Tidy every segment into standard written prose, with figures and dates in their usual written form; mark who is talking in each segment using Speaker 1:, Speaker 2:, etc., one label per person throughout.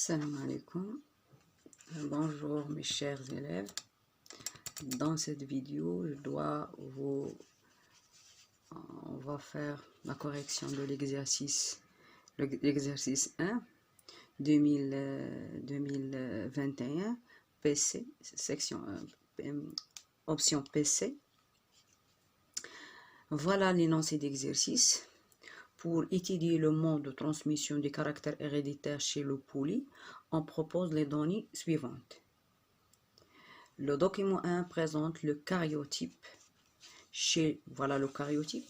Speaker 1: Salam alaikum. Bonjour mes chers élèves. Dans cette vidéo, on va faire la correction de l'exercice 1 2021 PC, section option PC. Voilà l'énoncé d'exercice. Pour étudier le mode de transmission des caractères héréditaires chez le poulet, on propose les données suivantes. Le document 1 présente le karyotype voilà le karyotype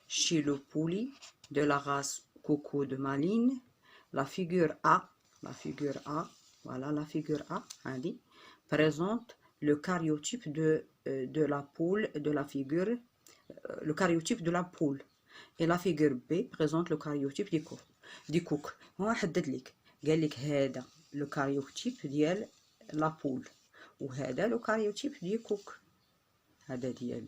Speaker 1: chez le poulet de la race coco de Malines. La figure A, voilà la figure A, présente le karyotype de la poule de la figure, le karyotype de la poule. Et la figure B présente le karyotype du coq. هو حدد لك قال لك هذا لو كاريوتيب ديال لا بول وهذا لو كاريوتيب ديال كوك، هذا ديال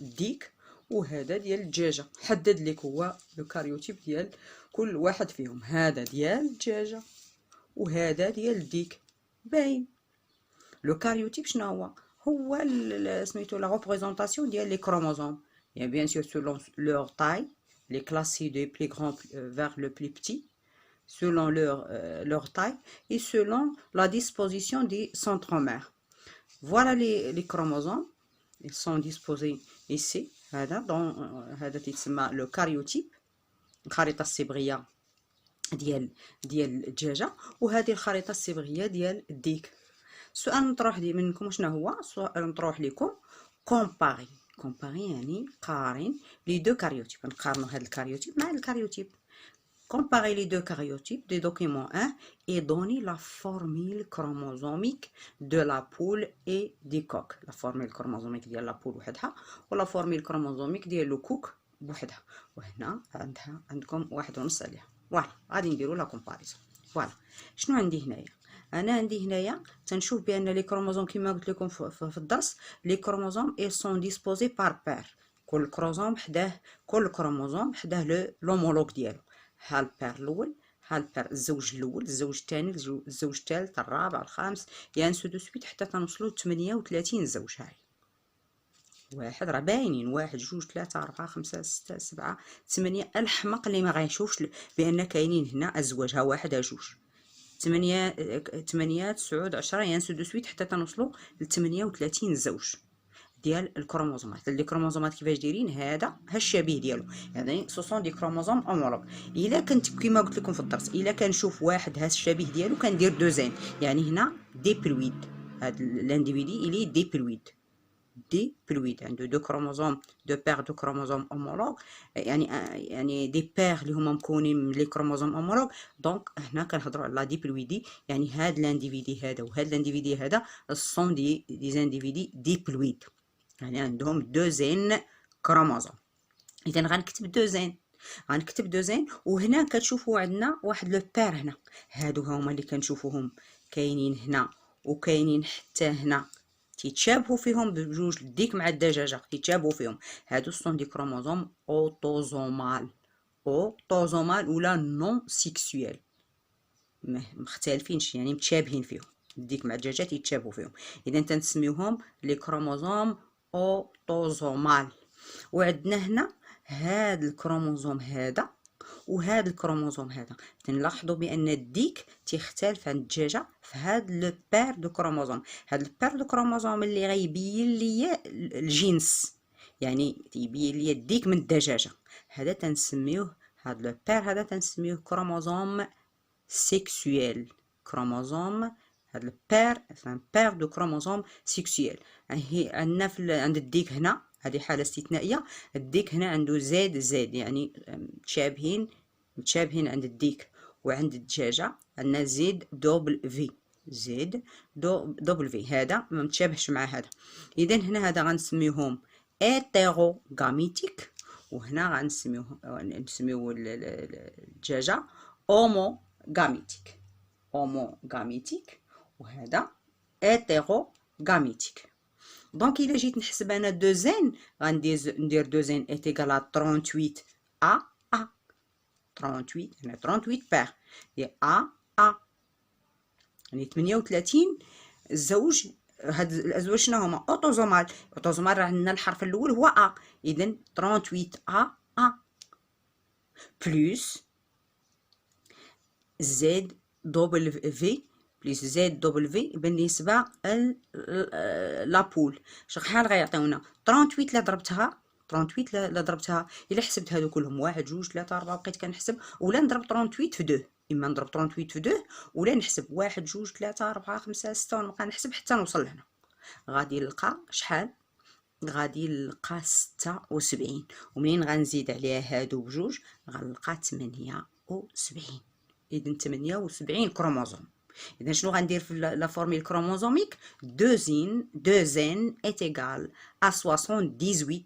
Speaker 1: الديك وهذا ديال الدجاجه. حدد لك هو لو كاريوتيب ديال كل واحد فيهم، هذا ديال الدجاجه وهذا ديال الديك. باين لو كاريوتيب شنو هو سميتو لا ريبريزونطاسيون ديال لي كروموزوم. Et bien sûr, selon leur taille, les classés du plus grand vers le plus petit, selon leur taille et selon la disposition des centromères. Voilà les chromosomes. Ils sont disposés ici. Dans le karyotype, الخريطة الصبغية ديال الدجاجة، وهذه الخريطة الصبغية ديال الديك. السؤال نطرح منكم شنو هو؟ السؤال نطرح لكم كومباري يعني قارن les deux karyotypes. نقارنوا هذا الكاريوتيب مع الكاريوتيب. Comparer les deux karyotypes du document 1 et donner la formule chromosomique de la poule et du coq. La formule chromosomique ديال la poule وحدها ولا formule chromosomique ديال le coq بوحدها. وهنا عندكم 1.5 عليها. فوالا غادي نديروا لا كومباريزون. فوالا شنو عندي هنايا؟ انا عندي هنايا تنشوف بان لي كروموزوم كما قلت لكم في الدرس، لي كروموزوم اي سون ديسبوزي بار بير. كل كروموزوم حداه لومولوج ديالو. ها البير الاول، ها البير الزوج الاول، الزوج الثاني، الزوج الثالث، الرابع، الخامس، يعني سو دو سويت حتى تنوصلوا ل 38 زوج. هاي واحد راه باينين، 1 2 3 4 5 6 7 8. الحمق اللي ما غايشوفش بان كاينين هنا ازواج. ها واحد ها جوج 8 9 10 يعني سو دو سويت حتى تنوصلوا ل 38 زوج ديال الكروموزومات. لي كروموزومات كيفاش دايرين؟ ها الشبيه ديالو، يعني سوسون دي كروموزوم اومولوج. الا كنت كيما قلت لكم في الدرس، الا كنشوف واحد ها الشبيه ديالو كندير دوزين، يعني هنا ديبلويد. هاد الانديفيدي الي ديبلويد عنده دو كروموزوم، دو بير دو كروموزوم اومولوج، يعني دي بير اللي هما مكونين من لي كروموزوم اومولوج. دونك هنا كنهضروا على لا ديبلويدي، يعني هاد الانديفيدي هذا وهاد الانديفيدي هذا الصون دي انديفيدي ديبلويد، يعني عندهم دوزين كروموزوم. اذا غنكتب دوزين وهنا كتشوفوا عندنا واحد لو بير هنا. هادو هما اللي كنشوفوهم كاينين هنا وكاينين حتى هنا، تيتشابهوا فيهم بجوج الديك مع الدجاجه، تيتشابهوا فيهم. هادو الصون دي كروموزوم اوتوزومال ولا نون سيكسويل، مختلفينش يعني متشابهين فيهم. الديك مع الدجاجه تيتشابهوا فيهم، اذا تنسميوهم لي كروموزوم اوتوزومال. وعندنا هنا هاد الكروموزوم هذا وهذا الكروموزوم هذا. تنلاحظوا بان الديك تيختلف عن الدجاجه في هاد لو بير دو كروموزوم. هاد البير دو كروموزوم اللي غيبين ليا الجنس، يعني تيبين ليا الديك من الدجاجه، هذا تنسميوه، هاد لو بير هذا تنسميوه كروموزوم سيكسويل. كروموزوم هاد البير ان بير دو كروموزوم سيكسويل. عندنا عند الديك هنا، هذه حاله استثنائيه، الديك هنا عنده زد يعني متشابهين عند الديك، وعند الدجاجه عندنا زد دوبل في، هذا ما متشابهش مع هذا. اذا هنا هذا غنسميوهم هيتيروغاميتيك، وهنا غنسميوه الدجاجه اوموغاميتيك، وهذا هيتيروغاميتيك. دونك الا جيت نحسب انا دوزين، غندير دوزين ايت ايكال 38 38 هنا 38 بير ديال يعني 38 الزوج. هاد الازواج شنو هما؟ اوتوزومال. اوتوزومال راه عندنا الحرف الاول هو ا، اذا 38 ا بلس زد دبل في بلس زد دبل في بالنسبه لابول. شحال غيعطيونا؟ 38 لا ضربتها 38 لا ضربتها الا حسبت هادو كلهم 1 2 3 4 بقيت كنحسب، ولا نضرب 38 في 2، اما نضرب 38 في 2 ولا نحسب 1 2 3 4 5 6 ونبقى نحسب حتى نوصل لهنا. غادي نلقى شحال؟ غادي نلقى 76، ومنين غنزيد عليها هادو بجوج غنلقى 78. اذا 78 كروموزوم. اذا شنو غندير في لا فورميل كروموزوميك؟ 2 est égal à 78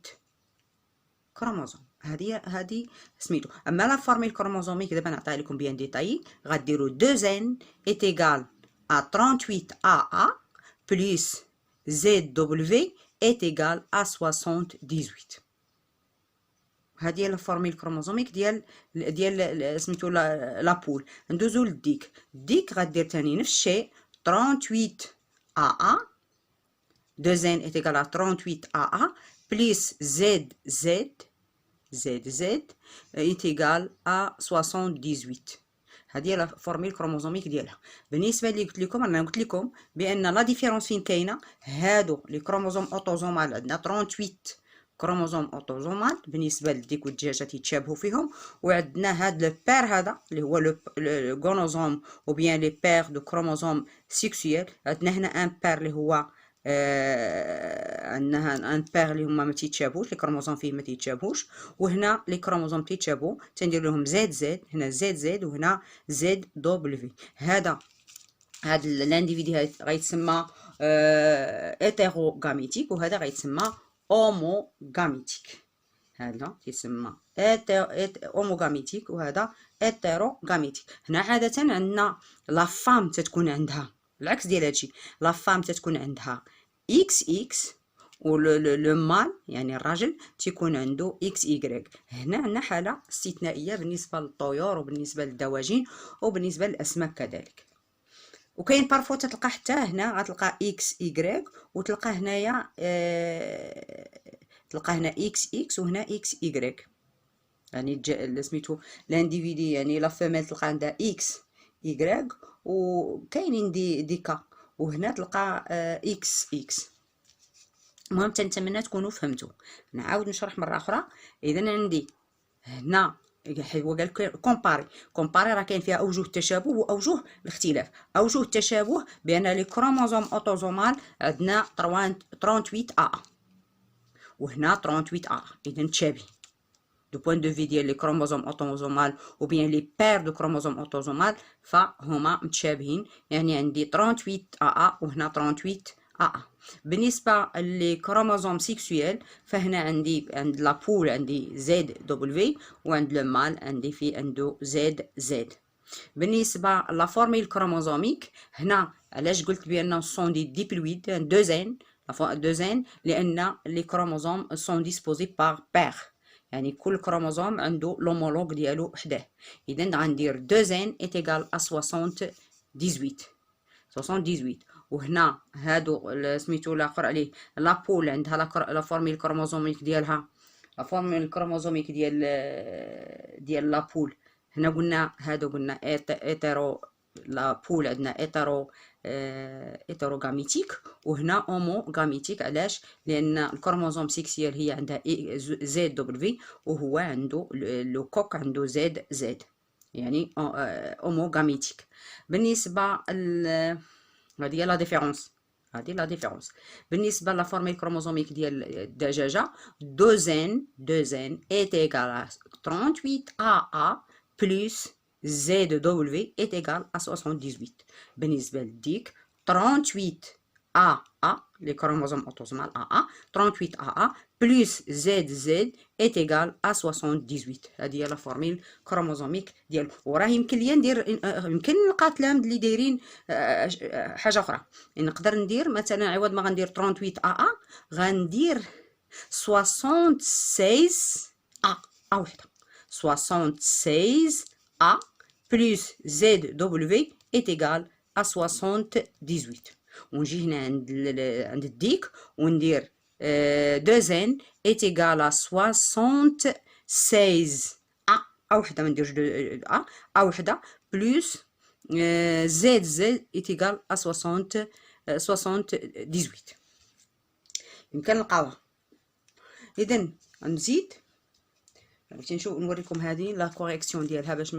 Speaker 1: كروموزوم. هذه سميتو. اما لا فورميل كروموزوميك دابا نعطيها لكم بيان ديتاي. غديروا 2n est égal à 38AA plus ZW est égal à 78. هذه هي لا فورميل كروموزوميك ديال سميتو لابول. ندوزو للديك. الديك غدير تاني نفس الشيء 38 AA 2n est égal à 38 AA plus ZZ est égal à 78. هذه لا فورميل كروموزوميك ديالها. بالنسبه اللي قلت لكم، انا قلت لكم بان لا ديفيرونس فين كاينه. هادو لي كروموزوم اوتوزومال عندنا 38 كروموزوم اوتوزومال بالنسبه للديك والدجاجه تيتشابهوا فيهم، وعندنا هاد لو بير هذا اللي هو لو غونوزوم او بيان لي بير دو كروموزوم سيكسويل. عندنا هنا ان بير اللي هو عندنا ان بير اللي هما ما تيتشابهوش، لي كروموزوم فيه ما تيتشابهوش، وهنا لي كروموزوم تيتشابهوا تندير لهم زد هنا زد وهنا زد دبليو. هاد الانديفيدي غيتسمى ايتيروغاميتيك، وهذا غيتسمى اوموغاميتيك. هذا تيسمى اوموغاميتيك وهذا ايتيروغاميتيك. هنا عاده عندنا لا فام تتكون عندها العكس ديال هادشي. لا فام تتكون عندها اكس اكس، و لو مال يعني الراجل تيكون عنده اكس ايغريك. هنا عندنا حاله استثنائيه بالنسبه للطيور وبالنسبه للدواجن وبالنسبه للاسماك كذلك. وكاين بارفو تلقى حتى هنا غتلقى اكس ايغريك، وتلقى هنايا تلقى هنا اكس اكس وهنا اكس ايغريك، يعني سميتو لانديفيدي يعني لا فيميل تلقى عندها اكس ايغريك، وكاينين دي كا، وهنا تلقى اكس اكس. المهم تنتمنى تكونوا فهمتوا. نعاود نشرح مره اخرى. اذا عندي هنا هو قال كومباري راه كاين فيها اوجه التشابه واوجه الاختلاف. اوجه التشابه بان لي كروموزوم اوتوزومال عندنا 38 ا وهنا 38 ا، اذا متشابهين دو بوين دو في ديال لي كروموزوم اوتوزومال او بيان لي بير دو كروموزوم اوتوزومال، فهما متشابهين. يعني عندي 38 ا وهنا 38 ا. بالنسبه لي كروموزوم سيكسويل فهنا عند لابول عندي زد دبليو، وعند لو مال عنده زد. بالنسبه لا فورميل كروموزوميك هنا علاش قلت بان سون دي ديبلويد 2n لان لي كروموزوم سون ديسبوزي باغ بير، يعني كل كروموزوم عنده لومولوج ديالو حداه. اذا غندير 2n est égal à 78. وهنا هادو سميتو الاخر عليه لابول عندها لا فورميل كروموزوميك ديالها. لا فورميل كروموزوميك ديال لابول هنا قلنا هادو قلنا ايتيرو. لابول عندنا ايتيروغاميتيك وهنا اوموغاميتيك. علاش؟ لان الكروموزوم سيكسيال هي عندها زد دبليو وهو عنده لو كوك عنده زد، يعني اوموغاميتيك. بالنسبه هذه هي لا ديفيرونس. بالنسبه لا فورميل كروموزوميك ديال الدجاجه 2n est égal à 38 AA plus ZW est égal à 78. بالنسبه للديك 38 AA les chromosomes autosomal AA 38 AA plus ZZ est égal à 78. هذه هي لا فورميل كروموزوميك ديالو. وراه يمكن ليا ندير يمكن نلقى تلامذ اللي دايرين حاجه اخرى. نقدر ندير مثلا عوض ما غندير 38 AA غندير 76 A وحده 76 A plus ZW est égal à 78. ونجي هنا عند الديك وندير 2n est égal à 76 أ وحدة ما نديرش أ وحدة بلس z est égal à 78. يمكن نلقاوها. إذا نزيد بغيت نوريكم هذه لا كوريكسيون ديالها باش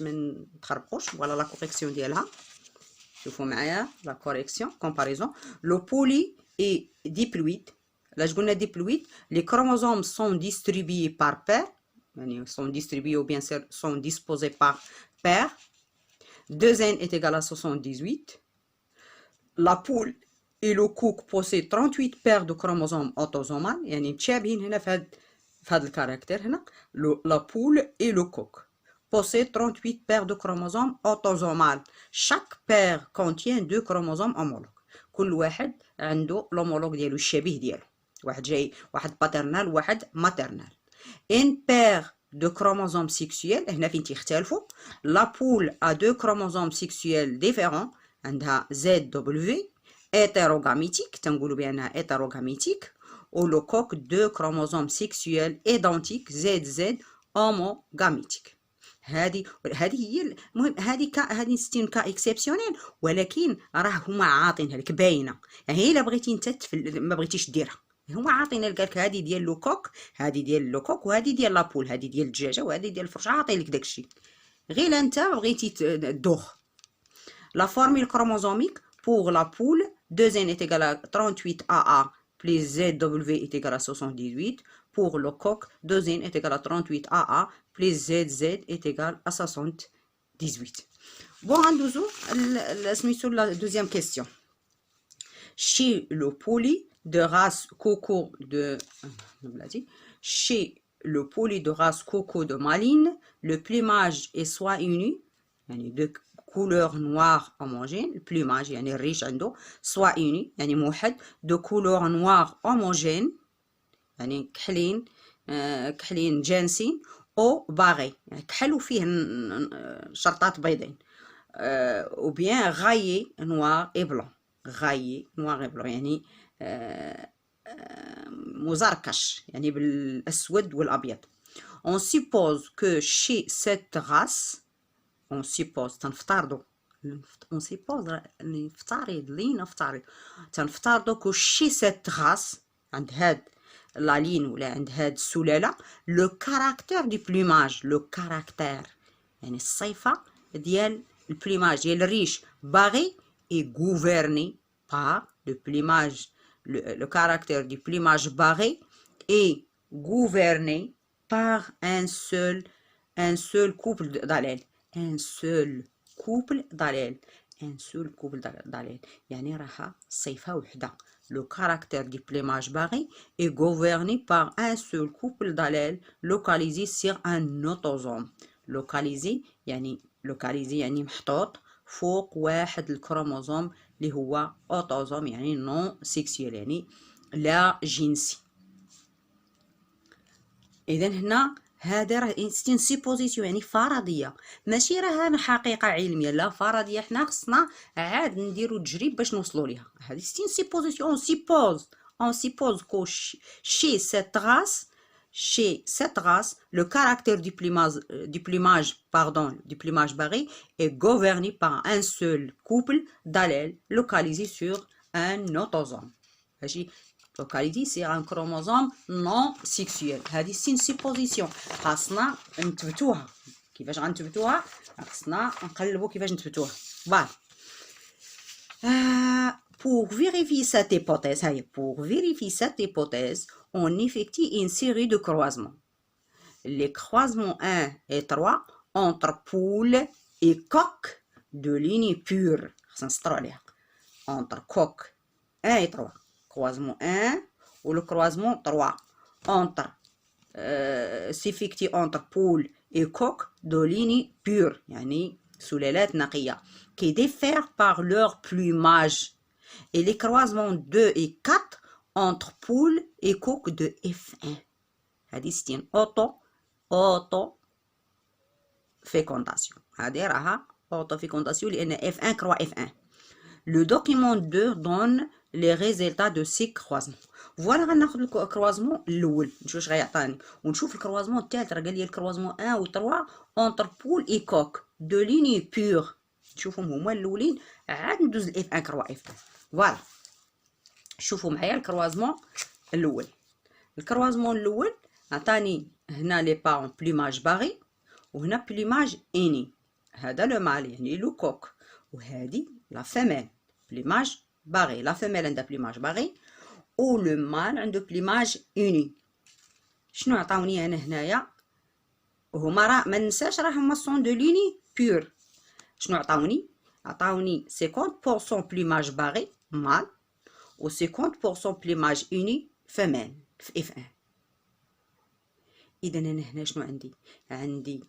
Speaker 1: ما نتخربقوش. فوالا لا كوريكسيون ديالها، شوفوا معايا لا كوريكسيون كومباريزون. لو بولي اي ديبلويد. لاش قلنا ديبلويد؟ لي كروموزوم سون ديستريبيي بار بير، يعني سون ديستريبيي او بيان سون ديسبوزي بار بير. 2n est égal à 78. La poule et le coq possèdent 38 paires de chromosomes autosomales. يعني متشابهين هنا في هذا الكاركتير هنا. La poule et le coq possèdent 38 paires de chromosomes autosomales. Chaque paire contient 2 chromosomes homologues. كل واحد عنده l'homologue ديالو الشبيه ديالو. واحد جاي واحد باترنال وواحد ماترنال. Une paire de chromosomes sexuels هنا فين تيختلفوا. La poule a 2 chromosomes sexuels différents. عندها ZW hétérogamétique، تنقولوا بأنها hétérogamétique. و le coq 2 chromosomes sexuels identiques ZZ homogamétique. هذه هي المهم. هذه 60 كا اكسبسيونيل، ولكن راه هما عاطينها لك باينه. يعني الا بغيتي انت ما بغيتيش ديرها، هما عاطينها لك. قالك هذه ديال لو كوك، هذه ديال لو كوك، وهذه ديال لابول، هذه ديال الدجاجه وهذه ديال الفرشه. عاطين لك داكشي، غير انت بغيتي تدوخ. لا فورمule chromosomique pour la poule 2n est égal à 38 AA plus ZW est égal à 78. Pour le coq 2n est égal à 38 AA plus ZZ est égal à 78. Bon, ندوزو سميتو la deuxième question. Chez le poli de race coco de le poli de race coco de Malines, le plumage est soit uni, يعني de couleur noire homogène. le plumage يعني الريش عنده soit uni يعني موحد، de couleur noire homogène يعني كحلين جانسين، او باغي يعني كحل وفيه شرطات بيضين، او بيان غايي نوار اي بلون. غايي نوار اي بلون يعني مزركش يعني بالاسود والابيض. on suppose que chez cette race on suppose تنفترضوا on suppose نفترض تنفترضوا que chez cette race عند هاد لا لين ولا عند هاد السلالة لو كاركتير دي بلوماج. لو كاركتير يعني الصفة ديال البلوماج ديال الريش باغي اي غوفرني بار لو بلوماج. لو كاركتير دي بلوماج باغي اي غوفرني بار ان سول كوبل d'allèles. ان سول كوبل d'allèles. ان سول كوبل d'allèles يعني راها صفة وحدة. Le caractère du plumage barré est gouverné par un seul couple d'allèles localisé sur un autosome. localisé يعني محطوط فوق واحد الكروموزوم اللي هو autosome يعني non sexuel يعني لا جنسي. إذا هنا هذا راه ستين سيبوزيسيون يعني فرضيه، ماشي راه حقيقه علميه، لا فرضيه. حنا خصنا عاد نديرو تجريب باش نوصلوا ليها. هذه ستين سيبوزيسيون. اون سيبوز كو شي سيت race le caractère du plumage barré est gouverné par un seul couple d'allèles localisé sur un autosome. ماشي localisé sur un chromosome non sexuel. هذه سين سيبوزيسيون خاصنا نثبتوها. كيفاش غنثبتوها؟ خاصنا نقلبوا كيفاش نثبتوها. فوالا. Pour vérifier cette hypothèse, on effectue une série de croisements. Les croisements 1 et 3 entre poules et coqs de ligne pure. Entre coq 1 et 3. Croisement 1 ou le croisement 3 entre s'effectue entre poule et coq de ligne pure يعني سلالات نقية qui diffèrent par leur plumage, et les croisements 2 et 4 entre poule et coq de F1. هذه ستين auto fécondation. هذه راها auto-fécondation لأن F1 croix F1. Le document 2 donne les résultats de ces croisements. فوالا غناخد الكروازمون الاول نشوف واش غيعطيني ونشوف الكروازمون الثالث. راه قال لي الكروازمون 1 و 3 اونتر بول اي كوك دو ليني بور. نشوفهم هما الاولين عاد ندوز الاف 1 كروا اف 1. فوالا شوفوا معايا الكروازمون الاول. الكروازمون الاول عطاني هنا لي بارون بليماج باغي وهنا بليماج اني. هذا لو مال يعني لو كوك وهذه لا فيميل بليماج باغي. لا فيميل عندها بليماج باغي و لو مال عنده بليماج اوني. شنو عطاوني انا هنايا؟ هما راه ما ننساش راه هما سون دو ليني بور. شنو عطاوني؟ عطاوني 50% بليماج باغي مال و 50% بليماج اوني فيميل في اف 1. اذا انا هنا شنو عندي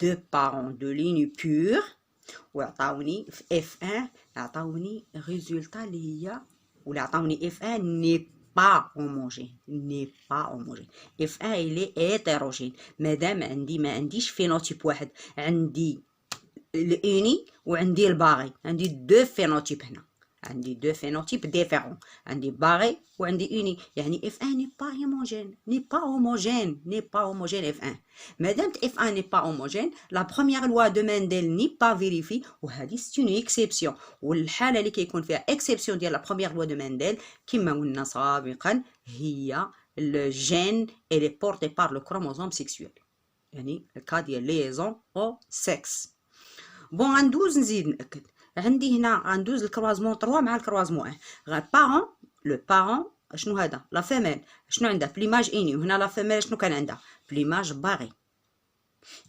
Speaker 1: دو بارون دو ليني بور وعطاوني في اف 1 عطاوني ريزولتا اللي هي ولا عطاوني اف 1 ني با هوموجين. ني با هوموجين. اف 1 الي هيتيروجين مادام ما عنديش فينوتيب واحد. عندي الاني وعندي الباغي. عندي دو فينوتيب هنا. عندي دو فينوتيب ديفيرون. عندي باغي وعندي اني يعني اف 1 ني با هوموجين. ني با هوموجين. ني با هوموجين اف 1. مادامت اف 1 ني با هوموجين لا بروميير لوا دو مانديل ني با فيريفي وهذه سي اون اكسيبسيون. والحاله اللي كيكون فيها اكسيبسيون ديال لا بروميير لوا دو مانديل كما قلنا سابقا هي الجين اللي بورتي بار لو كروموزوم سيكسويل يعني الكا ديال ليزون او سكس. بون غندوز نزيد ناكد. عندي هنا غندوز الكروازمون 3 مع الكروازمون 1. غير بارون لو بارون شنو هذا؟ لا فيميل شنو عندها؟ بليماج اني. وهنا لا فيميل شنو كان عندها؟ بليماج باغي.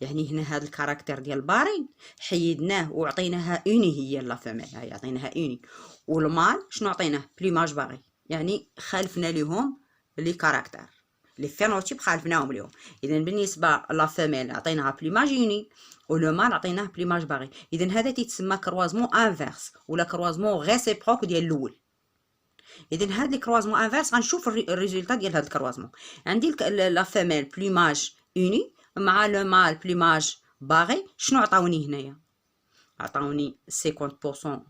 Speaker 1: يعني هنا هذا الكاركتير ديال باغي حيدناه وعطيناها اوني. هي لا فيميل هاي عطيناها اوني. والمال شنو عطيناه؟ بليماج باغي. يعني خالفنا ليهم لي كاركتير لي فينوتيب خالفناهم ليهم. اذا بالنسبه لا فيميل عطيناها بليماج اوني ولو مال عطيناه بليماج باغي. اذا هذا تيتسمى كروازمون انفيرس ولا كروازمون ريسيبروك ديال الاول. اذا هاد لي كروازمون انفيرس غنشوف الريزولتا ديال هاد الكروازمون. عندي لا فيميل بليماج اوني مع لو مال بليماج باغي. شنو عطاوني هنايا؟ عطاوني 50%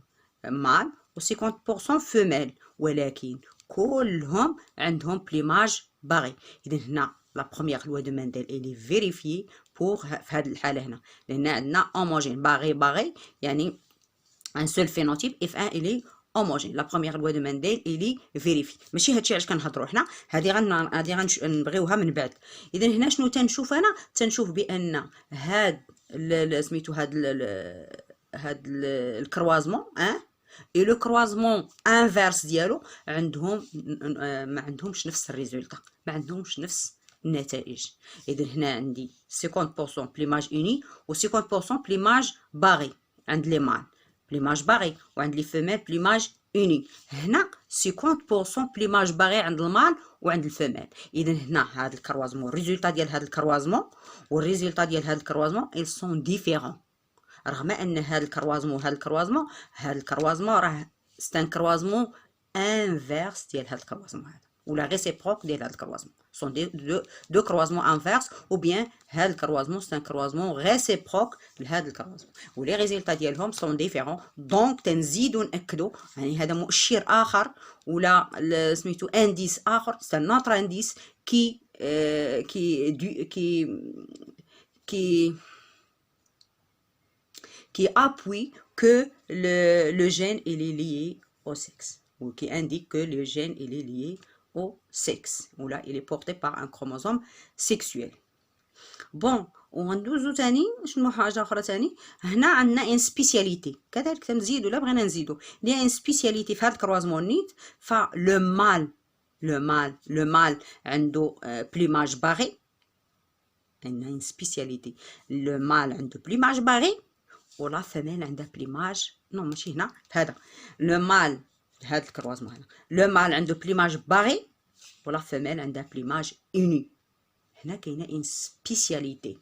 Speaker 1: مال و 50% فيميل ولكن كلهم عندهم بليماج باغي. اذا هنا لا بروميير لوا دو مانديل الي فيريفيي بوغ في هذه الحاله هنا لان عندنا هوموجين باغي يعني ان سول فينوتيب اف 1 الي هوموجين. لا بروميير لوا دو مانديل الي فيريفي. ماشي هادشي علاش كنهضروا حنا. هادي غنبغيوها من بعد. اذا هنا شنو تنشوف انا؟ تنشوف بان هاد سميتو هاد الكروازمون اي لو كروازمون انفيرس ديالو عندهم ما عندهمش نفس الريزولتا. ما عندهمش نفس النتائج. اذا هنا عندي 50% بليماج اوني و 50% بليماج باغي عند لي مال بليماج باغي وعند لي فيميل بليماج اوني. هنا 50% بليماج باغي عند المال وعند الفيميل. اذا هنا هاد الكروازمون الريزولتا ديال هاد الكروازمون والريزولتا ديال هاد الكروازمون ils sont différents. رغم ان هاد الكروازمون راه ستان كروازمون انفيرس ديال هاد الكروازمون هذا ولا ريسيبروك ديال هاد الكروازمون. سون دو كروازمون انفيرس او بيان هاد الكروازمون ستان كروازمون ريسيبروك لهاد الكروازمون ولي ريزولتا ديالهم سون ديفيرون. دونك تنزيدو ناكدو يعني هذا مؤشر اخر ولا سميتو انديس اخر ستان نوتر انديس كي qui appuie que le gène il est lié au sexe ou qui indique que le gène il est lié au sexe ou là il est porté par un chromosome sexuel. Bon وغندوزو تاني شنو حاجه اخرى تاني. هنا عندنا ان سبيسياليتي كذلك تنزيدو لا بغينا نزيدو لي ان سبيسياليتي في هاد الكروازمون نيت. فلو مال عنده بليماج باغي. عندنا ان سبيسياليتي لو مال عنده بليماج باغي ولا فيميل عندها بليماج نو ماشي هنا هذا لو مال هاد الكروازمون هنا لو مال عنده بليماج باغي ولا فيميل عندها بليماج اوني. هنا كاينه ان سبيسياليتي.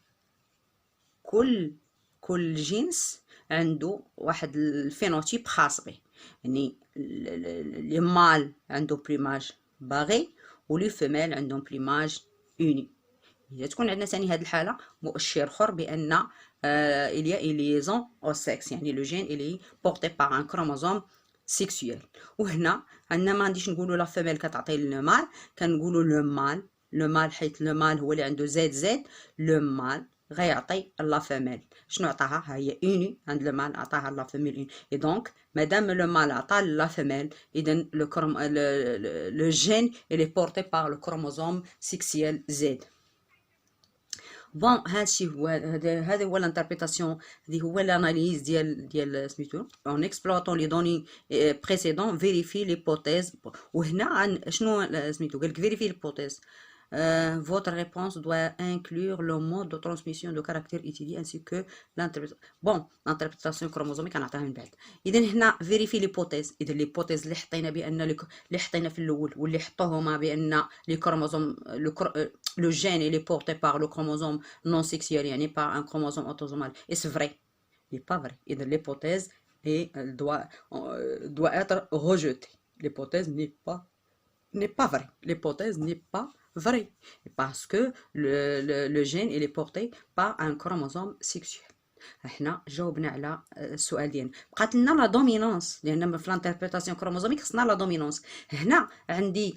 Speaker 1: كل جنس عنده واحد الفينوتيب خاص به. يعني لي مال عنده بليماج باغي ولي فيميل عندهم بليماج اوني. اذا تكون عندنا ثاني هذه الحاله مؤشر اخر بان il y a une liaison au sexe. يعني le gène il est porté par un chromosome sexuel. وهنا عندنا ما غاديش نقولوا لا فيميل كتعطي لو مال، كنقولوا لو مال حيت لو مال هو اللي عنده زد لو مال غيعطي لا فيميل. شنو عطاها؟ ها هي اوني عند لو مال عطاها لا فيميل اوني. اي دونك مادام لو مال عطا لا فيميل اذا لو جين il est porté par le chromosome sexuel Z. بون هادشي هو هذا هو الانتربريتاسيون، هذه هو الاناليز ديال سميتو اون اكسبلوطون لي دوني بريسيدون فيريفي ليبوتيز. وهنا عن شنو سميتو قالك فيريفي ليبوتيز. Votre réponse doit inclure le mode de transmission de caractère étudié ainsi que l'interprétation chromosomique كنعطيها من بعد. اذا هنا فيريفي ليبوتيز، اذا ليبوتيز اللي حطينا بان اللي حطينا في الاول واللي حطوهما بان لي كروموزوم le gène il est porté par le chromosome non sexuel يعني par un chromosome autosomal et c'est vrai, il n'est pas vrai. اذا l'hypothèse doit être rejetée. L'hypothèse n'est pas vraie. L'hypothèse n'est pas vraie parce que le gène il est porté par un chromosome sexuel. احنا جاوبنا على السؤال ديالنا. بقات لنا لا دومينونس، لان في الانتربريتاسيون كروموزوميك خصنا لا دومينونس. هنا عندي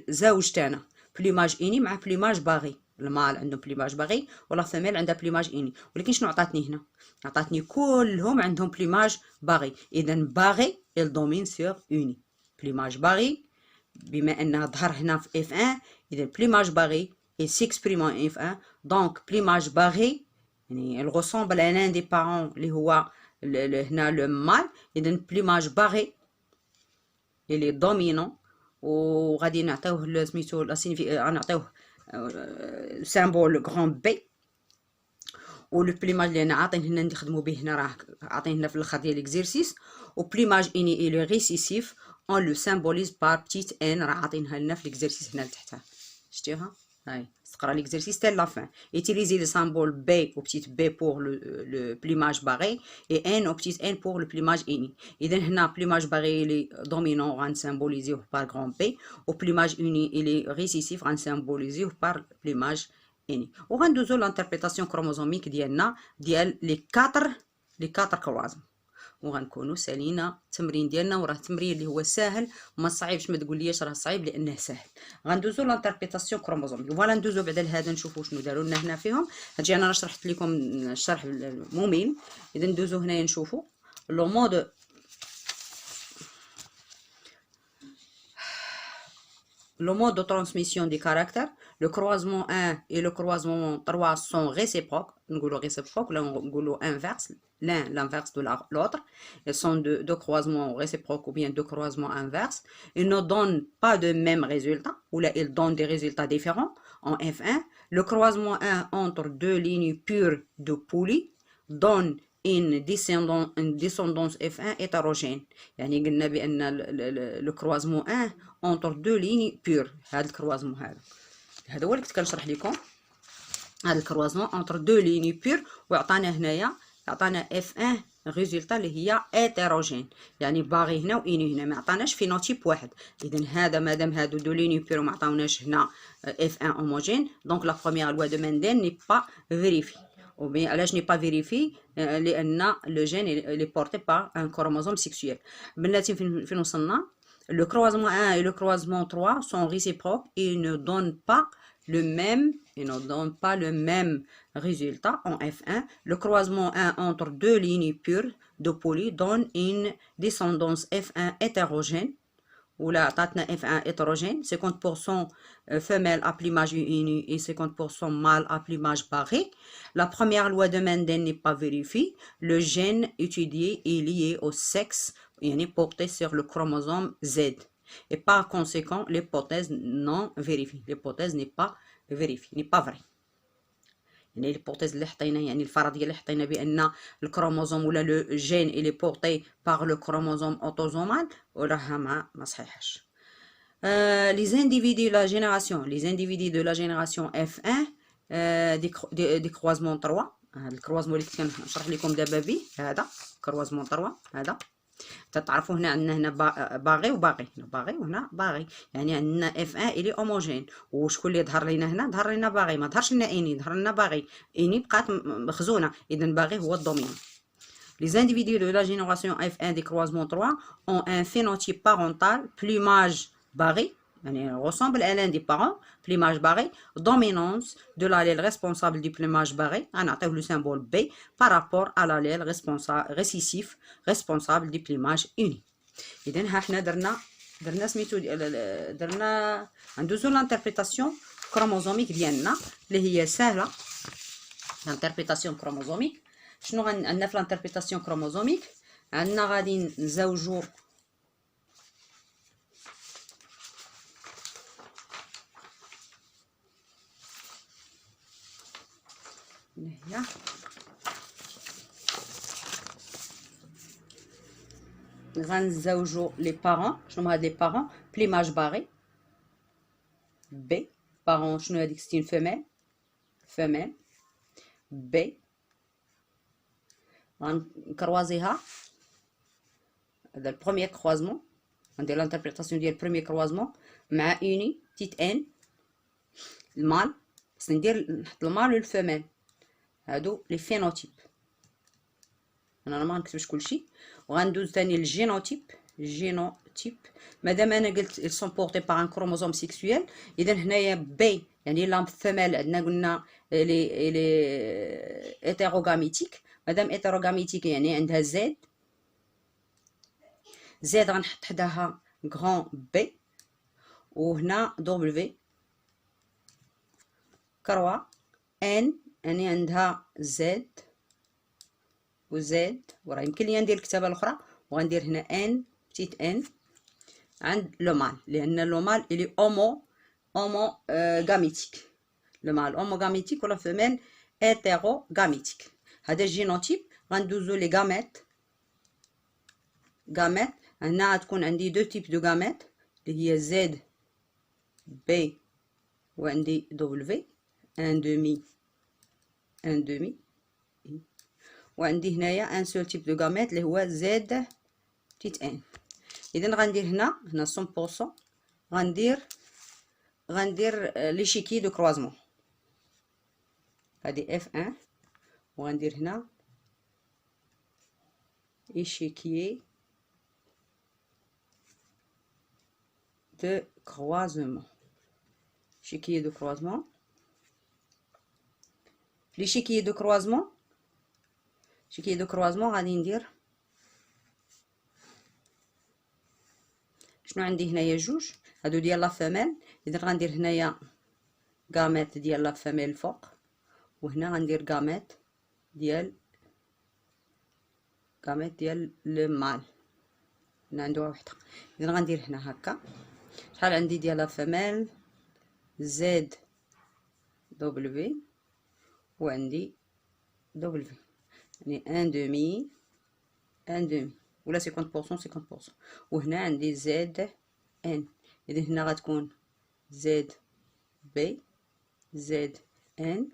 Speaker 1: زوج تاعنا بليماج اني مع بليماج باغي. المال عندهم بليماج باغي ولا فيميل عندها بليماج اني، ولكن شنو عطاتني هنا؟ عطاتني كلهم عندهم بليماج باغي. اذا باغي il domine sur uni. بليماج باغي بما انها ظهر هنا في اف 1 اذا بليماج باغي et s'exprime en F1 donc plumage barré يعني elle ressemble à l'un des parents اللي هو هنا le mâle. إذا plumage barré il est dominant وغادي نعطيوه سميتو نعطيوه سامبول غران بي. ولو بليماج اللي انا عاطين هنا نخدمو به هنا راه عاطين هنا في الاخر ديال ليكزيرسيس. و بليماج اني اي لو ريسيسيف اون لو سامبوليز بار بتيت ان راه عاطينها لنا في ليكزيرسيس هنا لتحتها. شتيها هاي تقرا l'exercice tel la fin. Utilisez le symbole B au petit b pour le plumage barré et N au petit n pour le plumage uni. إذا هنا plumage barré il est dominant غنسامبوليزيوه par grand B و plumage uni il est récessif غنسامبوليزيوه par plumage uni. وغندوزو l'interprétation chromosomique ديالنا ديال les 4 croisements. وغنكونوا سالينا التمرين ديالنا، وراه التمرين اللي هو ساهل وما صعيبش، ما تقوليش راه صعيب لانه ساهل. غندوزو لانتربريتاسيون كروموزوميك. فوالا ندوزو بعد لهذا نشوفوا شنو داروا لنا هنا فيهم. هادشي انا شرحت لكم الشرح ممل. اذا ندوزو هنايا نشوفوا لو مود de transmission des caractères. Le croisement 1 et le croisement 3 sont réciproques. نقولوا réciproques ولا نقولوا inverse. L'un l'inverse de l'autre. Ils sont deux croisements réciproques ou bien deux croisements inverses. Ils ne donnent pas de mêmes résultats ou là ils donnent des résultats différents en F1. Le croisement 1 entre deux lignes pures de poulies donne une descendance F1 hétérogène. يعني قلنا بأن le croisement 1 entre deux lignes pures. هذا الكروازمون هذا هو اللي كنت كنشرح لكم. هذا الكروازمون entre deux lignes pures وعطانا هنايا عطانا F1 ريزولتا اللي هي هيتيروجين، يعني باغي هنا واني هنا، ما عطاناش فينوتيب واحد. اذا هذا مادام هادو دو ليني بيرو ما عطاوناش هنا F1 هوموجين، دونك لا بروميير لوا دو مندل ني با فيريفي. ou bien علاش ني با فيريفي؟ لان لو جين لي بورتي بار ان كروموزوم سيكسويل. بناتي فين وصلنا؟ Le croisement 1 et le croisement 3 sont réciproques et ils ne donnent pas le même résultat en F1. Le croisement 1 entre deux lignes pures de poulies donne une descendance F1 hétérogène. Ou là, F1 hétérogène, 50% femelle à plumage uni et 50% mâle à plumage barré. La première loi de Mendel n'est pas vérifiée. Le gène étudié est lié au sexe, يعني porté sur le chromosome Z. Et par conséquent, l'hypothèse non vérifiée. L'hypothèse n'est pas vérifiée, n'est pas vraie. يعني l'hypothèse اللي حطينا، يعني الفرضية اللي حطينا بأن الكروموزوم ولا لو جين اللي بورتي باغ لو كروموزوم اوتوزومال وراها ما صحيحاش. les individus de la génération F1 دي كروازمون 3. هذا الكروازمون اللي كنت كنشرح لكم دابا به، هذا كروازمون 3 هذا تعرفوا هنا عندنا هنا باغي وباغي، هنا باغي وهنا باغي، يعني عندنا اف 1 الي هوموجين. وشكون اللي ظهر لينا هنا؟ ظهر لينا باغي، ما ظهرش لنا اني، ظهر لنا باغي. اني بقات مخزونه، اذا باغي هو الدومينون. Les individus de la génération F1 des croisements 3 ont un phénotype parental plumage barré, ressemble à l'un des parents, plumage barré, dominance de l'allèle responsable du plumage barré, on a le symbole B, par rapport à l'allèle récessif responsable du plumage uni. إذا ها حنا درنا سميتو درنا ندوزو لانتربريتاسيون كروموزوميك ديالنا اللي هي سهله. لانتربريتاسيون كروموزوميك شنو عندنا في لانتربريتاسيون كروموزوميك؟ عندنا غادي نزوجو هي غنزوجو لي بارون. شنو هاد لي بارون؟ بليماج باغي بي بارون. شنو هاديك؟ ستين فيميل بي. غنكروازيها، هذا البروميير كروازمون، غندير لانتربريتاسيون ديال البروميير كروازمون مع اوني بتيت ان المال. بس نحط المال والفيميل، هادو لي فينوتيب. انا ما نكتبش كلشي. وغندوز ثاني للجينوتيب. مادام انا قلت ils sont portés par un chromosome sexuel، اذا هنايا بي يعني لا فيميل عندنا قلنا لي هيتيروغاميتيك. مادام هيتيروغاميتيك يعني عندها زد غنحط حداها غران بي، وهنا دبليو كروا ان يعني عندها زد وزد. وراه يمكن لي ندير الكتابه الاخرى، وغندير هنا ان بتيت ان عند لو مال، لان لو مال الي اومو غاميتيك. لو مال اومو غاميتيك ولا فيميل هيتيرو غاميتيك. هذا الجينوتيب. غندوزو لي غاميت. هنا غتكون عندي دو تيب دو غاميت اللي هي زد بي، وعندي دبليو ان دومي، وعندي هنايا ان سول تيب دو غاميت اللي هو زد بتيت ان. اذا غندير هنا 100%. غندير ليشيكي دو كروازمون، هادي اف 1، وغندير هنا échiquier de croisement. échiquier de croisement. l'échiquier de croisement غادي ندير شنو عندي هنايا؟ جوج هادو ديال لا فيميل. اذا غندير هنايا غاميت ديال لا فيميل الفوق، وهنا غندير غاميت ديال لو مال. هنا عنده وحده. اذا غندير هنا هكا. شحال عندي ديال لا فيميل؟ زد دبليو، وعندي دبليو يعني ان دومي ولا 50%. وهنا عندي زد ان. اذا هنا غتكون زد بي زد ان،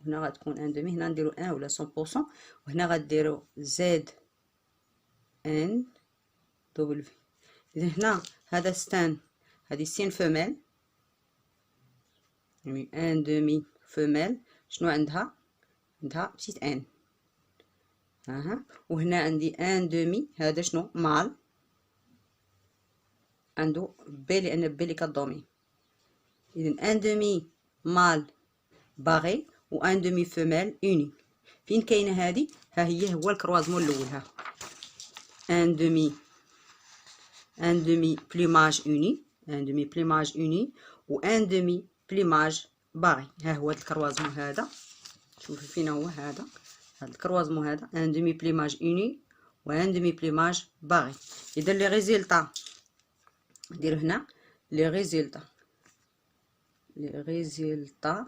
Speaker 1: هنا غتكون ان دومي. هنا نديرو ان ولا 100%، وهنا غديرو زد ان دبليو. اذا هنا هذا ستان، هذه سين فيميل يعني ان دومي فيميل. شنو عندها بتيت ان. وهنا عندي ان دومي، هذا شنو؟ مال، عنده بي لان بي اللي كدومي. اذا ان دومي مال باغي و ان دومي فيميل اوني. فين كاينه هذه؟ ها هي، هو الكروازمون الاول. ها ان دومي بليماج اوني، و ان دومي بليماج باغي. ها هو هذا الكروازمون هذا. شوفوا فين هو هذا الكروازمون هذا، ان دومي بليماج اوني و ان دومي بليماج باغي. اذا لي ريزولطا ندير هنا لي ريزولطا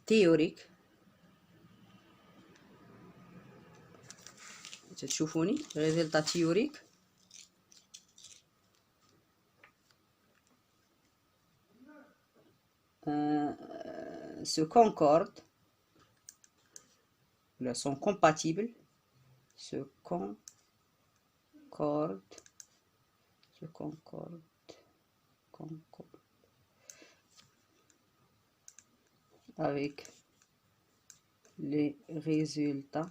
Speaker 1: تيوريك. تشوفوني ريزولطا تيوريك. se concordent ou sont compatibles concorde avec les résultats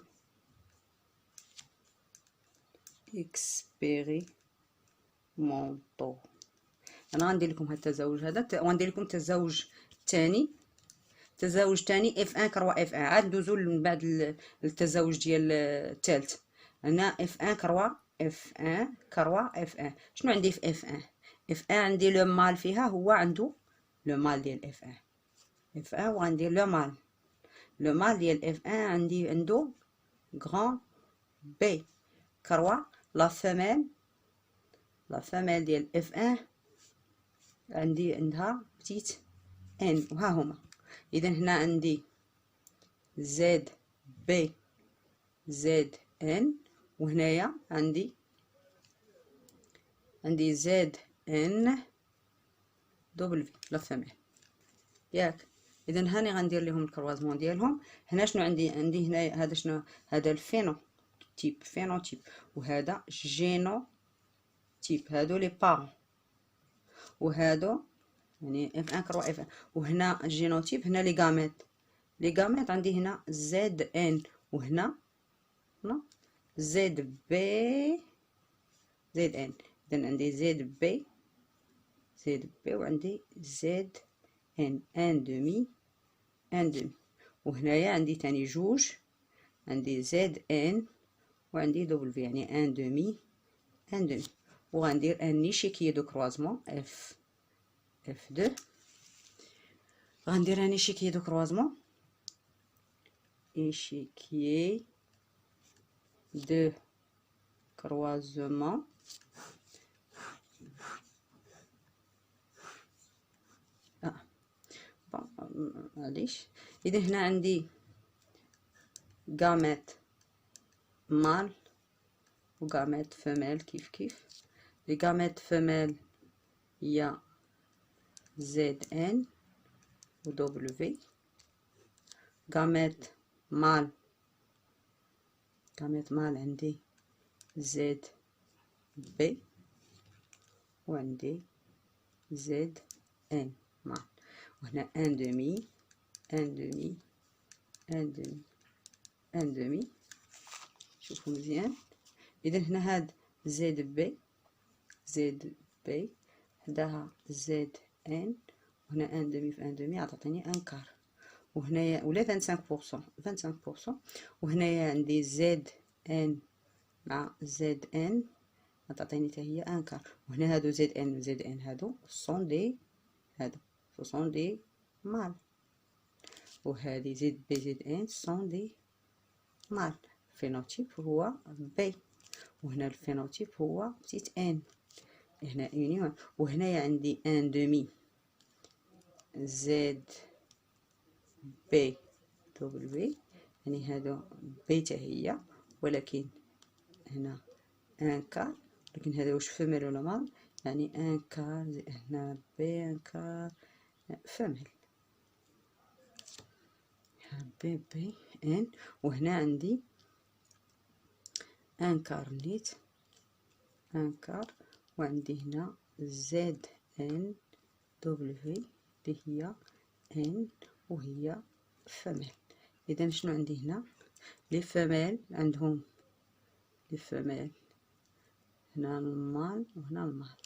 Speaker 1: expérimentaux. انا غندير لكم هذا التزاوج هذا، وغندير لكم تزاوج ثاني، تزاوج ثاني اف 1 كروا اف 1. عاد ندوزو من بعد التزاوج ديال الثالث. هنا اف 1 كروا اف 1 كروا اف 1. شنو عندي في اف 1؟ اف 1 عندي لو مال فيها هو عنده لو مال ديال اف 1. اف 1 وغندير لو مال ديال اف 1 عندي عنده غران بي كروا لا فيميل ديال اف 1 عندها بتيت ان، وها هما. اذا هنا عندي زد بي زد ان، وهنايا عندي زد ان دبل في لا فيميل ياك. اذا هاني غندير لهم الكروازمون ديالهم. هنا شنو عندي هنايا هذا شنو؟ هذا الفينوتيب وهذا جينوتيب، هادو لي بارون، وهادو يعني اف 1 كروا اف 1. وهنا الجينوتيب، هنا لي غاميت عندي هنا زد ان، وهنا زد بي زد ان. اذا عندي زد بي وعندي زد ان ان دومي. وهنايا عندي تاني جوج، عندي زد ان وعندي دبل في، يعني ان دومي. وغندير ان ايشيكيي دو كروازمون اف 2. غندير ان ايشيكيي دو كروازمون، échiquier de croisement معليش. اذا هنا عندي غاميت مال وغاميت فيميل كيف لي غاميت فيميل هي زد ان و دبليو في. غاميت مال عندي زد بي وعندي زد ان مال. وهنا ان دومي شوفوا مزيان. اذا هنا هاد زد بي حداها زد ان، وهنا ان دومي في ان دومي عطاتني ان كار. وهنايا ولا 25%. وهنايا عندي زد ان مع زد ان عطاتني حتى هي ان كار. وهنا هادو زد ان هادو سون دي مال، وهذه زد بي زد ان سون دي مال. الفينوتيب هو بي، وهنا الفينوتيب هو بتيت ان، هنا يونيون. وهنايا عندي ان دومي زد بي دبليو، يعني هادو بي تا هي، ولكن هنا ان كار. لكن هذا واش فيميل ولا مال؟ يعني ان كار. هنا بي ان كار فيميل، بي ان. وهنا عندي ان كار نيت ان كار، وعندي هنا زد ان دبليو اللي هي ان وهي فيميل. اذا شنو عندي هنا؟ لي فيميل عندهم لي فيميل هنا المال وهنا المال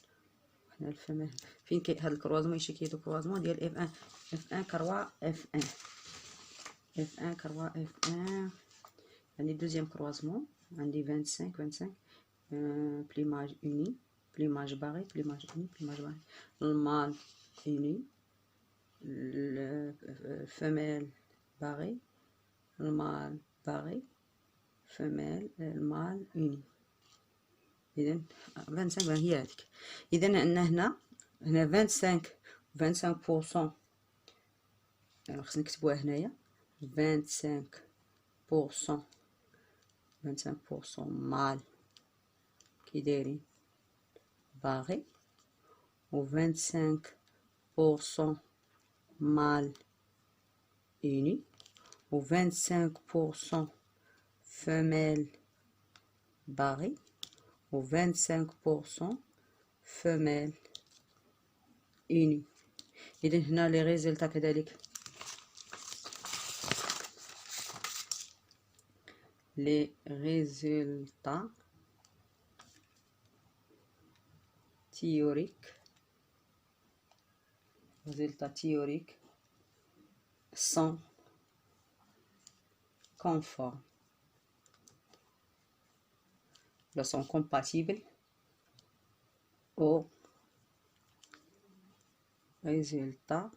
Speaker 1: وهنا الفيميل. فين كاين هاد الكروازمون يشكل كروازمون ديال اف 1 كروا اف 1 كروا اف 1. عندي دوزيام كروازمون، عندي 25 بليماج اوني بليماج باغي المال اوني الفيميل باغي المال باغي فيميل المال اوني. اذا 25 هي هذيك. اذا عندنا هنا 25% يعني خصنا نكتبوها هنايا 25% مال كي دايرين باغي، و 25% مال اوني، و 25% فيميل باغي، و 25% femelle unie. إذن هنا لي ريزلتا كذلك les résultats théoriques sont conformes, sont compatibles aux résultats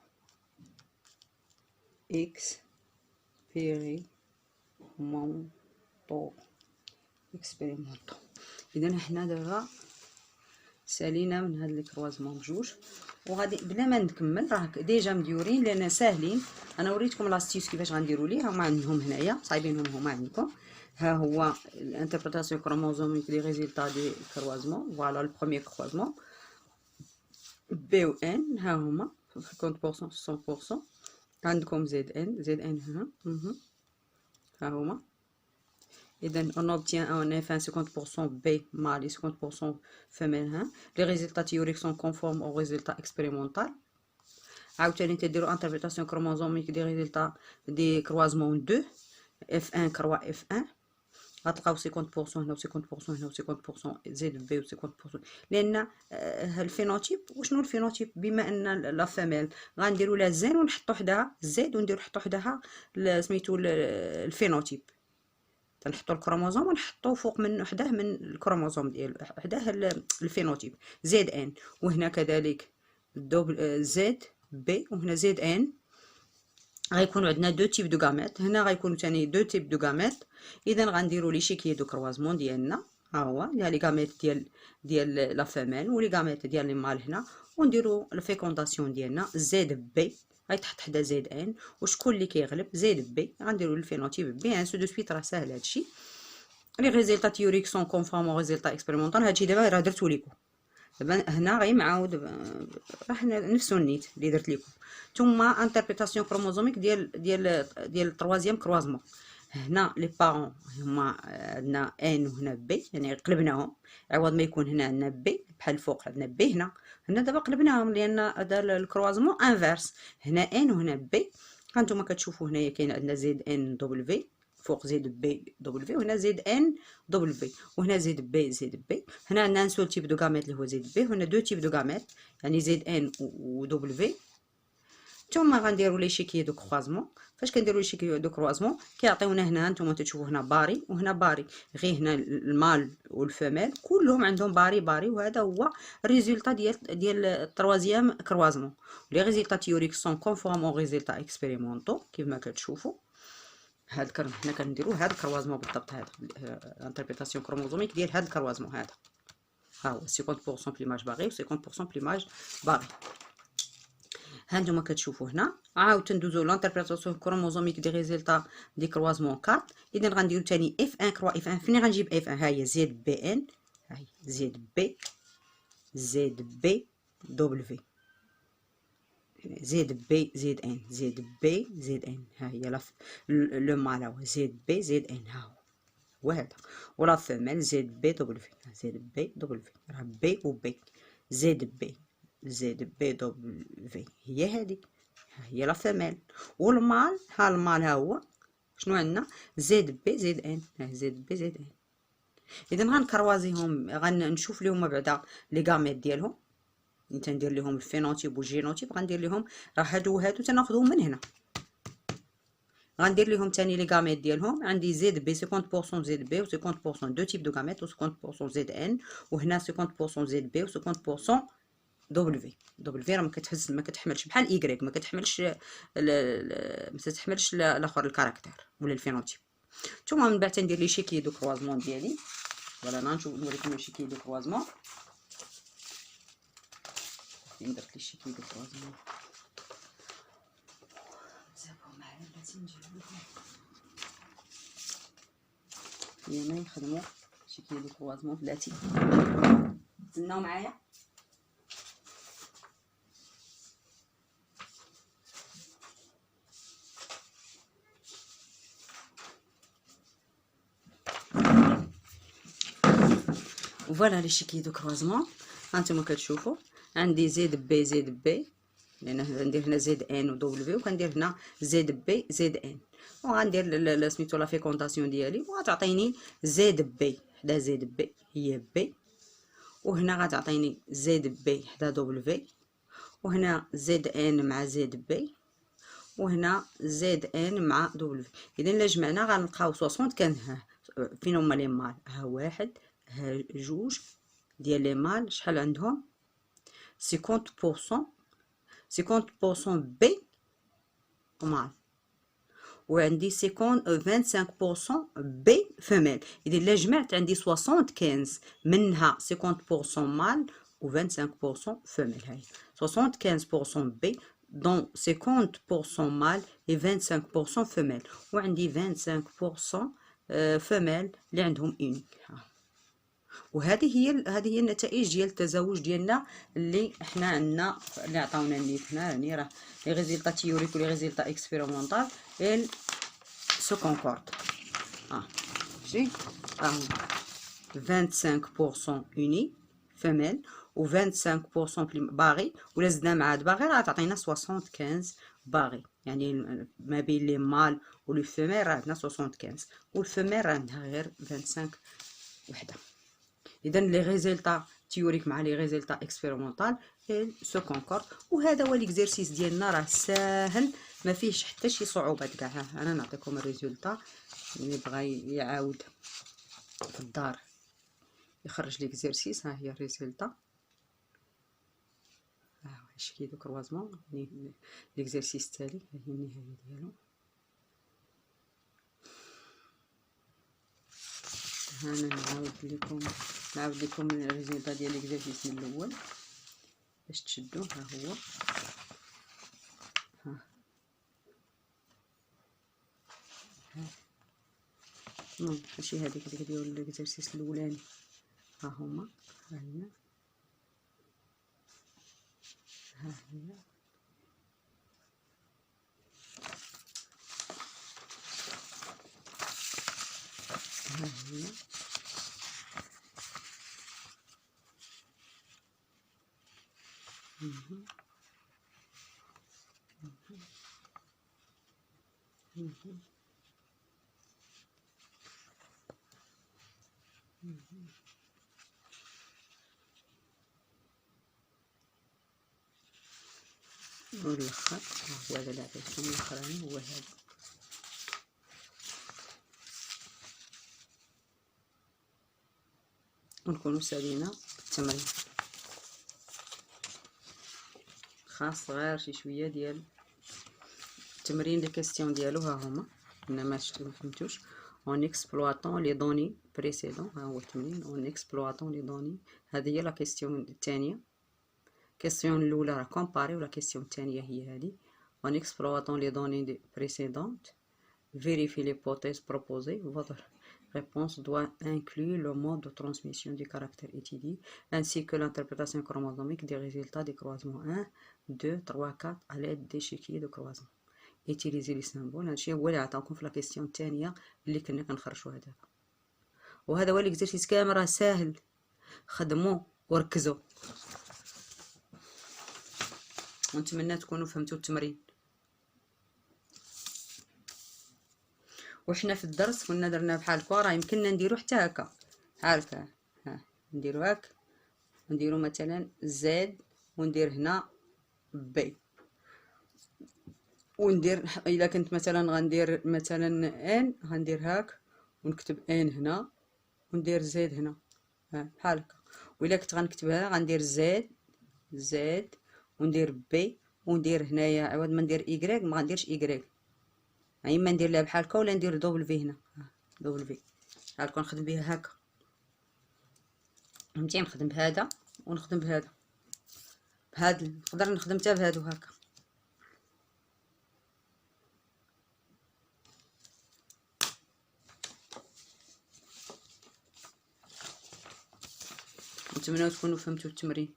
Speaker 1: expérimentaux. إذا حنا دابا سالينا من هاد الكروازمون بجوج، وغادي بلا ما نكمل راه ديجا مديورين لان ساهلين. انا وريتكم لاستيس كيفاش غنديروا ليه، هما عندهم هنايا صايبينهم هما عندكم. ها هو الانتربريتاسيون كروموزوميك دي ريزولتا دي كروازمون. فوالا لو بروميير كروازمون بي و ان ها هما 50% 100%. عندكم زد ان ها هما. إذا on obtient en F1 50% B mâle et 50% femelle. Les résultats théoriques sont conformes aux résultats expérimentaux. عاوتاني تديروا interprétation chromosomique des résultats des croisements 2 F1 كروا F1 غتلقاو 50% هنا و 50% هنا و 50% زد بي و 50%. لأن الفينوتيب وشنو الفينوتيب؟ بما أن لا فيميل غنديروا لها زين ونحطوا حداها زد ونديروا نحطوا حداها سميتو الفينوتيب. تنحطوا الكروموزوم ونحطوا فوق من حداه من الكروموزوم ديال حداه الفينوتيب زد ان. وهنا كذلك دوبل زد بي وهنا زد ان. غيكونوا عندنا دو تيب دو غاميت. هنا غيكونوا ثاني دو تيب دو غاميت. اذا غنديروا لي شيكي دو كروازمون ديالنا. ها هو لي غاميت ديال لا فيميل ولي غاميت ديال لي مال هنا، ونديروا الفيكونداسيون ديالنا زد بي غيتحط حدا زد ان. وشكون اللي كيغلب؟ زد بي. غنديروا الفينوتيب بي ان سو دو سويت. راه ساهل هادشي. لي ريزولتا تيوريك سون كونفورم او ريزولتا اكسبيريمونطال. هادشي دابا راه درتو ليكم. دابا هنا غير معاود راه نفسو النيت اللي درت لكم. ثم انتربريتاسيون كروموزوميك ديال التروازيام كروازمون. هنا لي بارون هما عندنا ان وهنا بي، يعني قلبناهم. عوض ما يكون هنا عندنا بي بحال الفوق عندنا بي هنا دابا قلبناهم لان هذا الكروازمون انفيرس. هنا ان وهنا بي. هانتوما كتشوفوا هنايا كاين عندنا زد ان دبليو فوق زد بي دبليو، وهنا زد ان دبليو، وهنا زد بي. هنا عندنا ان سول تيب دو غاميت اللي هو زد بي، وهنا دو تيب دو غاميت يعني زد ان و دبليو. ثم غنديروا لي شيكي دو كروازمون. فاش كنديروا لي شيكي دو كروازمون كيعطيونا هنا نتوما تشوفوا هنا باري وهنا باري. غير هنا المال والفيميل كلهم عندهم باري، وهذا هو الريزولتا ديال التروازيام كروازمون. لي ريزولتا تيوريك سون كونفورم او ريزولتا اكسبيريمونطو كيف ما كتشوفوا. هاد حنا كنديروا هاد الكروازمون بالضبط. هذا الانتربريتاسيون كروموزوميك ديال هاد الكروازمون. هذا ها هو 50% بليماج باغي و 50% بليماج باغي. هانتوما كتشوفوا هنا. عاود تندوزو لانتربريتاسيون كروموزوميك دي ريزولتا دي كروازمون 4. اذا غنديروا ثاني اف 1 كروا اف 1. فين غنجيب اف 1؟ ها هي زد بي ان، ها هي زد بي دبليو، زد بي زد ان. ها هي لو مال هو زد بي ان. ها هو هذا. ولا فيميل زد بي دبليو راه بي و بي. زد بي دبليو هي هذيك. ها هي لا فيميل. والمال المال ها هو شنو عندنا؟ زد بي زد ان. زد بي زد ان. اذا غنكروازيهم غنشوف ليهم بعدا لي غاميت ديالهم. ندير لهم الفينوتيب والجينوتيب. غندير لهم راه هادو تناخذهم من هنا. غندير لهم ثاني لي غاميت ديالهم. عندي زد بي 50% زد بي و 50% دو تيب دو غاميت و 50% زد ان، وهنا 50% زد بي و 50% دبليو. راه ما كتحملش بحال ايكغيك، ما كتحملش الاخر الكاركتير ولا الفينوتيب. ثم من بعد تندير لي شيكي دو كروازمون ديالي. فوالا نشوف نوريكم شيكي دو كروازمون. فين درت لي شيكي دو كروازمون؟ زعما معايا بلاتي نجيب لكم هنا نخدمو شيكي دو كروازمون بلاتي. تسناو معايا. فوالا لي شيكي دو كروزمون. هانتوما كتشوفوا عندي زد بي زد بي، لان غندير هنا زد ان و دبليو، وكندير هنا زد بي زد ان، وغندير سميتو لا فيكونداسيون ديالي، وغتعطيني زد بي حدا زد بي هي بي، وهنا غتعطيني زد بي حدا دبليو، وهنا زد ان مع زد بي، وهنا زد ان مع دبليو. اذا الا جمعنا غنلقاو 75. ها فين هما لي مال؟ ها واحد، ها جوج ديال لي مال، شحال عندهم؟ 50%. 50% بي مال، وعندي 25% بي فيميل. اذا الا جمعت عندي 75، منها 50% مال و 25% فيميل. هاي 75% بي دون 50% مال و 25% فيميل، وعندي 25% فيميل اللي عندهم اونيك. وهذه هي النتائج ديال التزاوج ديالنا اللي حنا عندنا، اللي عطاونا نيت هنا. يعني راه لي ريزولطا تيوريك و لي ريزولطا اكسبيريمونطال ال سو كونكورد. شتي ها 25% اوني فيميل و 25% باغي، ولا زدنا مع هاد باغي راه تعطينا 75 باغي. يعني ما بين لي مال و لي فيميل راه عندنا 75، والفيميل راه عندها غير 25 وحده. اذا لي ريزولطا تيوريك مع لي ريزولطا اكسبيريمونطال سو كونكورد. وهذا هو ليكزيرسيس ديالنا، راه ساهل ما فيهش حتى شي صعوبات كاع. ها انا نعطيكم الريزولطا، اللي بغى يعاود في الدار يخرج ليكزيرسيس. ها هي الريزولطا، ها هو شكي دو كروازمون. ليكزيرسيس التالي ها هي النهايه ديالو. هانا نعاود لكم الريزولطا ديال ليكزيرسيس من الاول باش تشدوه. ها هو، نو ماشي هذيك اللي ديال ليكزيرسيس الاولاني. ها هما، ها هي، ها هي، ها هي، والاخر هو هذا اللي عطيتكم الاخراني هو هذا. ونكونوا سالينا التمرين، خاص غير شي شويه ديال التمرين. لي كيستيون ديالو ها هما، انا ما فهمتوش. اون اكسبلواتون لي دوني بريسيدون، ها هو التمرين اون اكسبلواتون لي دوني. هذه هي لا كيستيون الثانيه. كيستيون الاولى راه كومباري، ولا كيستيون الثانيه هي هذه. en exploitant les données précédentes, vérifiez l'hypothèse proposée. Votre réponse doit inclure le mode de transmission du caractère étudié ainsi que l'interprétation chromosomique des résultats des croisements 1, 2, 3, 4 à l'aide d'échiquiers de croisement. Utilisez les symboles. هادشي هو اللي عطاوكم في لا كيستيون الثانيه اللي كنا كنخرجوها دابا. وهذا هو ليكزيرسيس كامل، راه ساهل، خدموه وركزوا. ونتمنى تكونوا فهمتوا التمرين. وحنا في الدرس كنا درنا بحال هكا، راه يمكننا نديرو حتى هكا، بحال هكا. ها نديرو هاك، نديرو مثلا زد، وندير هنا بي، وندير الا كنت مثلا غندير مثلا ان، غندير هاك ونكتب ان هنا، وندير زد هنا. ها بحال هكا. وإلا كنت غنكتبها غندير زد وندير بي، وندير هنايا عوض ما ندير ايكغيك ما غنديرش ايكغيك، يا اما ندير لها بحال هكا ولا ندير دبليو هنا. دبليو بحال هكا نخدم بها هكا، فهمتي؟ نخدم بهذا ونخدم بهذا، بهذا نقدر نخدم حتى بهادو هكا. نتمنى تكونوا فهمتوا التمرين.